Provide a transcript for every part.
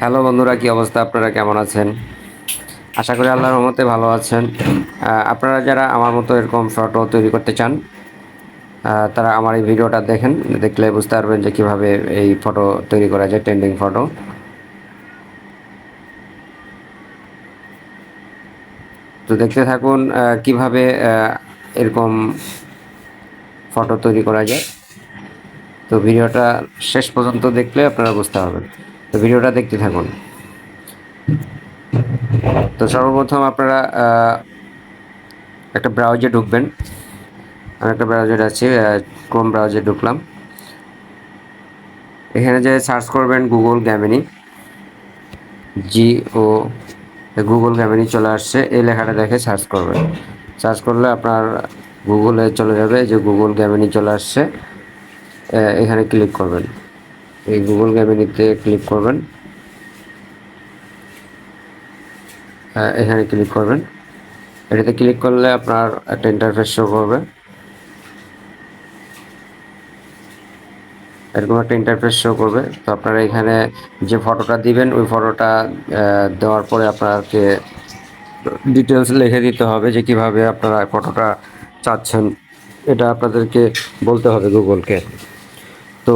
Hello বন্ধুরা, কি অবস্থা? আপনারা কেমন আছেন? আশা করি আল্লাহর রহমতে ভালো আছেন। আপনারা যারা আমার মতো এরকম ফটো তৈরি করতে চান, তারা আমার এই ভিডিওটা দেখেন। দেখলে বুঝতে পারবেন যে কিভাবে এই ফটো তৈরি করা যায়, ট্রেন্ডিং ফটো। তো দেখতে থাকুন কিভাবে এরকম ফটো তৈরি করা যায়। তো ভিডিওটা শেষ পর্যন্ত দেখলে আপনারা বুঝতে পারবেন। তো ভিডিওটা দেখতে থাকুন। তো সর্বপ্রথম আপনারা একটা ব্রাউজারে ঢুকবেন। আমি একটা ব্রাউজারে আছি, ক্রোম ব্রাউজারে ঢুকলাম। এখানে যে সার্চ করবেন গুগল গ্যামিনি, GO, গুগল গ্যামিনি চলে আসছে। এই লেখাটা দেখে সার্চ করবেন। সার্চ করলে আপনার গুগলে চলে যাবে, যে গুগল গ্যামিনি চলে আসছে। এখানে ক্লিক করবেন, এই গুগল গ্যামিনিতে ক্লিক করবেন। এখানে ক্লিক করবেন। এটাতে ক্লিক করলে আপনার একটা ইন্টারফেস শো করবে। এরকম একটা ইন্টারফেস শো করবে। তো আপনারা এখানে যে ফটোটা দিবেন, ওই ফটোটা দেওয়ার পরে আপনাকে ডিটেলস লিখে দিতে হবে যে কিভাবে আপনারা ফটোটা চাচ্ছেন। এটা আপনাদেরকে বলতে হবে গুগলকে। তো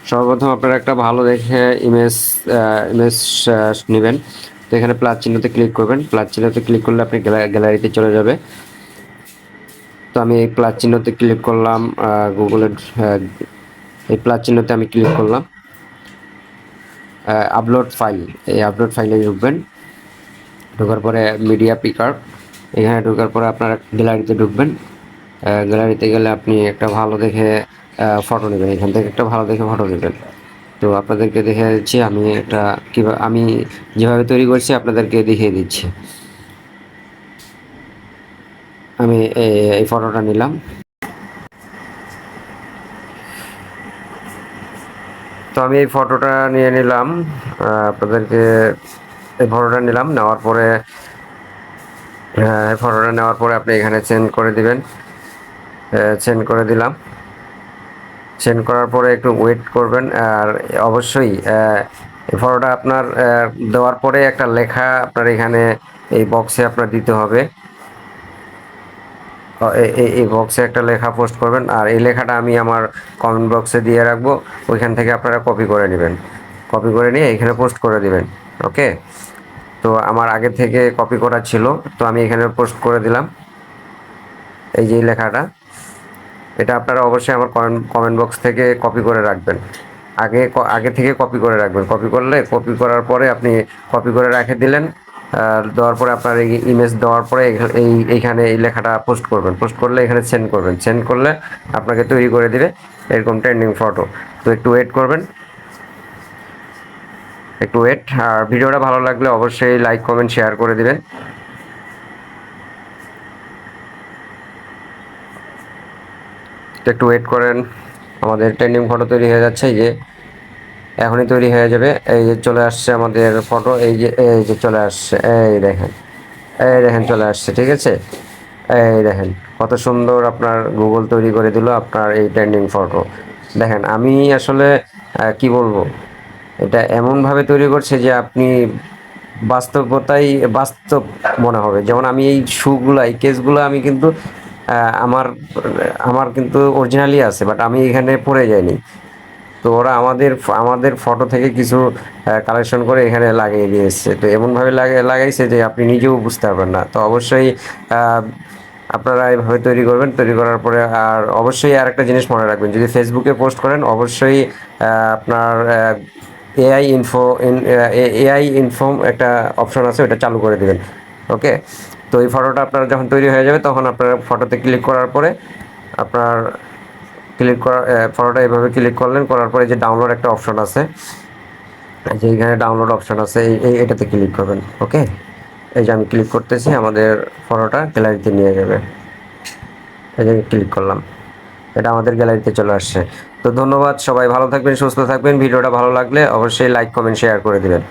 সর্বপ্রথম আপনারা একটা ভালো দেখে ইমেজ ইমেজ নেবেন। তো এখানে প্লাস চিহ্নতে ক্লিক করবেন। প্লাস চিহ্নতে ক্লিক করলে আপনি গ্যালারিতে চলে যাবে। তো আমি এই প্লাস চিহ্নতে ক্লিক করলাম, গুগলের এই প্লাস চিহ্নতে আমি ক্লিক করলাম। আপলোড ফাইল, এই আপলোড ফাইলে ঢুকবেন। ঢোকার পরে মিডিয়া পিকার, এখানে ঢোকার পরে আপনারা গ্যালারিতে ঢুকবেন। গ্যালারিতে গেলে আপনি একটা ভালো দেখে ফটো নেবেন। এখান থেকে একটা ভালো দেখে ফটো নেবেন। তো আপনাদেরকে দেখে দিচ্ছি আমি একটা কীভাবে, আমি যেভাবে তৈরি করছি আপনাদেরকে দেখিয়ে দিচ্ছি। আমি এই ফটোটা নিলাম। তো আমি এই ফটোটা নিয়ে নিলাম, আপনাদেরকে এই ফটোটা নিলাম। নেওয়ার পরে ফটোটা নেওয়ার পরে আপনি এখানে সেন্ড করে দিবেন। সেন্ড করে দিলাম। সেন্ড করার পরে একটু ওয়েট করবেন। আর অবশ্যই এই ফটোটা আপনার দেওয়ার পরে একটা লেখা আপনার এখানে এই বক্সে আপনার দিতে হবে। এই বক্সে একটা লেখা পোস্ট করবেন। আর এই লেখাটা আমি আমার কমেন্ট বক্সে দিয়ে রাখবো। ওইখান থেকে আপনারা কপি করে নেবেন। কপি করে নিয়ে এখানে পোস্ট করে দিবেন। ওকে। তো আমার আগে থেকে কপি করা ছিল, তো আমি এখানে পোস্ট করে দিলাম এই যে লেখাটা। এটা আপনারা অবশ্যই আমার কমেন্ট বক্স থেকে কপি করে রাখবেন। আগে থেকে কপি করে রাখবেন। কপি করার পরে আপনি কপি করে রেখে দিলেন। দেওয়ার পরে আপনার এই ইমেজ দেওয়ার পরে এইখানে এই লেখাটা পোস্ট করবেন। পোস্ট করলে এখানে সেন্ড করবেন। সেন্ড করলে আপনাকে তৈরি করে দিবে এরকম ট্রেন্ডিং ফটো। তো একটু ওয়েট করবেন, একটু ওয়েট। আর ভিডিওটা ভালো লাগলে অবশ্যই লাইক, কমেন্ট, শেয়ার করে দিবেন। একটু ওয়েট করেন, আমাদের ট্রেন্ডিং ফটো তৈরি হয়ে যাচ্ছে। এই যে এখনই তৈরি হয়ে যাবে। এই যে চলে আসছে আমাদের ফটো, এই যে চলে আসছে, এই দেখেন, এই দেখেন চলে আসছে। ঠিক আছে, এই দেখেন কত সুন্দর আপনার গুগল তৈরি করে দিল আপনার এই ট্রেন্ডিং ফটো। দেখেন আমি আসলে কি বলবো, এটা এমনভাবে তৈরি করছে যে আপনি বাস্তবতাই বাস্তব মনে হবে। যেমন আমি এই শুগুলা, এই কেসগুলো আমি কিন্তু আমার আমার কিন্তু অরিজিনালি আছে, বাট আমি এখানে পরে যাইনি। তো ওরা আমাদের ফটো থেকে কিছু কালেকশন করে এখানে লাগিয়ে দিয়েছে। তো এমনভাবে লাগাইছে যে আপনি নিজেও বুঝতে পারবেন না। তো অবশ্যই আপনারা এইভাবে তৈরি করবেন। তৈরি করার পরে আর অবশ্যই আর একটা জিনিস মনে রাখবেন, যদি ফেসবুকে পোস্ট করেন অবশ্যই আপনার এআই ইনফর্ম একটা অপশন আছে, ওটা চালু করে দেবেন। ওকে। তো এই ফটোটা আপনার যখন তৈরি হয়ে যাবে, তখন আপনার ফটোতে ক্লিক করার পরে আপনার ক্লিক করা ফটোটা এইভাবে ক্লিক করলেন। করার পরে যে ডাউনলোড একটা অপশন আছে, যে এখানে ডাউনলোড অপশন আছে, এটাতে ক্লিক করবেন। ওকে। এই যে আমি ক্লিক করতেছি, আমাদের ফটোটা গ্যালারিতে নিয়ে যাবে। এই যে ক্লিক করলাম, এটা আমাদের গ্যালারিতে চলে আসছে। তো ধন্যবাদ, সবাই ভালো থাকবেন, সুস্থ থাকবেন। ভিডিওটা ভালো লাগলে অবশ্যই লাইক, কমেন্ট, শেয়ার করে দিবেন।